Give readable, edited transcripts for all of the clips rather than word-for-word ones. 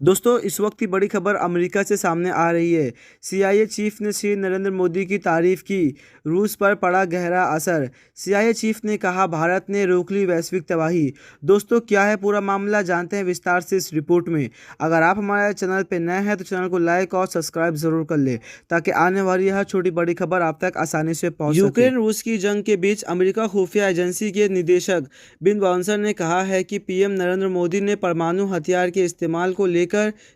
दोस्तों इस वक्त की बड़ी खबर अमेरिका से सामने आ रही है। सीआईए चीफ ने श्री नरेंद्र मोदी की तारीफ की, रूस पर पड़ा गहरा असर। सीआईए चीफ ने कहा, भारत ने रोक ली वैश्विक तबाही। दोस्तों क्या है पूरा मामला, जानते हैं विस्तार से इस रिपोर्ट में। अगर आप हमारे चैनल पर नए हैं तो चैनल को लाइक और सब्सक्राइब जरूर कर ले, ताकि आने वाली यह छोटी बड़ी खबर आप तक आसानी से पहुंच सके। यूक्रेन रूस की जंग के बीच अमेरिका खुफिया एजेंसी के निदेशक बिन बाउंसर ने कहा है कि पीएम नरेंद्र मोदी ने परमाणु हथियार के इस्तेमाल को लेकर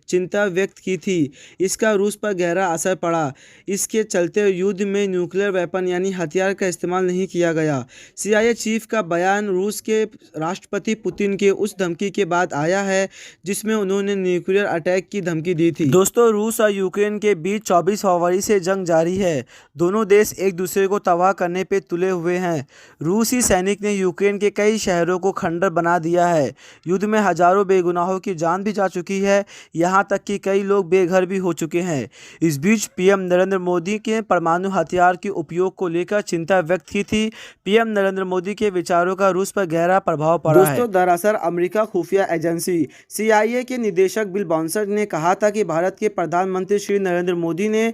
चिंता व्यक्त की थी। इसका रूस पर गहरा असर पड़ा। इसके चलते युद्ध में न्यूक्लियर वेपन यानी हथियार का इस्तेमाल नहीं किया गया। सीआईए चीफ का बयान रूस के राष्ट्रपति पुतिन के उस धमकी के बाद आया है जिसमें उन्होंने न्यूक्लियर अटैक की धमकी दी थी। दोस्तों रूस और यूक्रेन के बीच 24 फरवरी से जंग जारी है। दोनों देश एक दूसरे को तबाह करने पे तुले हुए हैं। रूसी सैनिक ने यूक्रेन के कई शहरों को खंडर बना दिया है। युद्ध में हजारों बेगुनाहों की जान भी जा चुकी है, यहां तक कि कई लोग बेघर भी हो चुके हैं। इस बीच पीएम नरेंद्र मोदी के परमाणु हथियार के उपयोग को लेकर चिंता व्यक्त की थी। पीएम नरेंद्र मोदी के विचारों का रूस पर गहरा प्रभाव पड़ा है। दोस्तों दरअसल अमेरिका खुफिया एजेंसी सीआईए के निदेशक बिल बाउंसर ने कहा था कि भारत के प्रधानमंत्री श्री नरेंद्र मोदी ने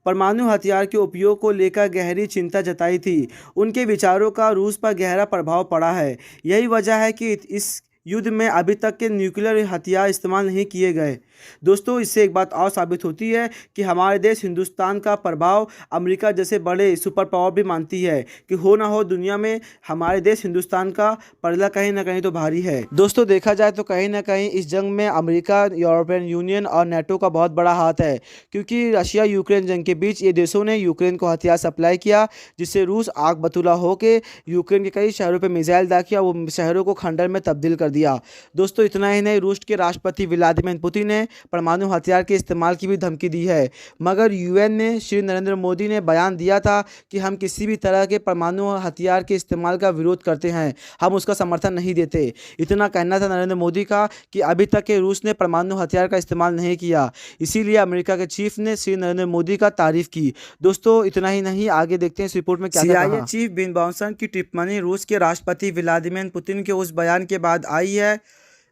परमाणु हथियार के उपयोग को लेकर गहरी चिंता जताई थी। उनके विचारों का रूस पर गहरा प्रभाव पड़ा है। यही वजह है कि इस युद्ध में अभी तक के न्यूक्लियर हथियार इस्तेमाल नहीं किए गए। दोस्तों इससे एक बात और साबित होती है कि हमारे देश हिंदुस्तान का प्रभाव अमेरिका जैसे बड़े सुपर पावर भी मानती है कि हो ना हो दुनिया में हमारे देश हिंदुस्तान का पलड़ा कहीं ना कहीं तो भारी है। दोस्तों देखा जाए तो कहीं ना कहीं इस जंग में अमेरिका, यूरोपियन यूनियन और नेटो का बहुत बड़ा हाथ है, क्योंकि रशिया यूक्रेन जंग के बीच ये देशों ने यूक्रेन को हथियार सप्लाई किया, जिससे रूस आग बतूला होकर यूक्रेन के कई शहरों पर मिसाइल दाग किया, वो शहरों को खंडर में तब्दील कर दिया। दोस्तों इतना ही नहीं, रूस के राष्ट्रपति व्लादिमीर पुतिन ने परमाणु हथियार के इस्तेमाल की भी धमकी दी है, मगर यूएन में श्री नरेंद्र मोदी ने बयान दिया था कि हम किसी भी तरह के परमाणु हथियार के इस्तेमाल का विरोध करते हैं, हम उसका समर्थन नहीं देते। इतना कहना था नरेंद्र मोदी का कि अभी तक के रूस ने परमाणु हथियार का इस्तेमाल नहीं किया, इसीलिए अमेरिका के चीफ ने श्री नरेंद्र मोदी का तारीफ की। दोस्तों इतना ही नहीं, आगे देखते हैं इस रिपोर्ट में क्या कहा। सीआईए चीफ बिन बाउंसर की टिप्पणी रूस के राष्ट्रपति व्लादिमीर पुतिन के उस बयान के बाद आई है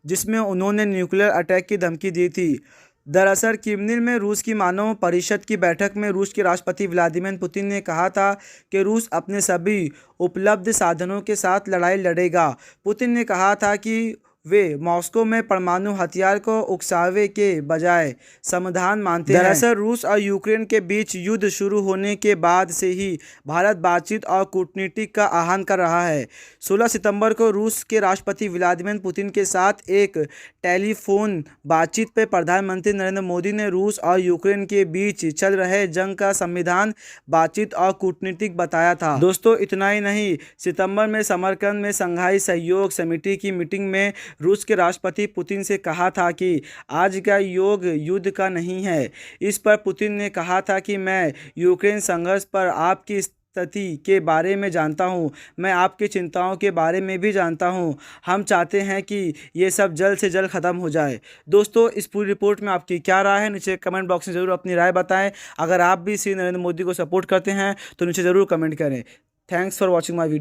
जिसमें उन्होंने न्यूक्लियर अटैक की धमकी दी थी। दरअसल क्रेमलिन में रूस की मानव परिषद की बैठक में रूस के राष्ट्रपति व्लादिमीर पुतिन ने कहा था कि रूस अपने सभी उपलब्ध साधनों के साथ लड़ाई लड़ेगा। पुतिन ने कहा था कि वे मॉस्को में परमाणु हथियार को उकसावे के बजाय समाधान मानते हैं। दरअसल रूस और यूक्रेन के बीच युद्ध शुरू होने के बाद से ही भारत बातचीत और कूटनीति का आह्वान कर रहा है। 16 सितंबर को रूस के राष्ट्रपति व्लादिमीर पुतिन के साथ एक टेलीफोन बातचीत पर प्रधानमंत्री नरेंद्र मोदी ने रूस और यूक्रेन के बीच चल रहे जंग का संविधान, बातचीत और कूटनीतिक बताया था। दोस्तों इतना ही नहीं, सितंबर में समरकंद में संघाई सहयोग समिति की मीटिंग में रूस के राष्ट्रपति पुतिन से कहा था कि आज का युग युद्ध का नहीं है। इस पर पुतिन ने कहा था कि मैं यूक्रेन संघर्ष पर आपकी स्थिति के बारे में जानता हूं, मैं आपकी चिंताओं के बारे में भी जानता हूं। हम चाहते हैं कि ये सब जल्द से जल्द ख़त्म हो जाए। दोस्तों इस पूरी रिपोर्ट में आपकी क्या राय है, नीचे कमेंट बॉक्स में ज़रूर अपनी राय बताएं। अगर आप भी श्री नरेंद्र मोदी को सपोर्ट करते हैं तो नीचे ज़रूर कमेंट करें। Thanks for watching my video.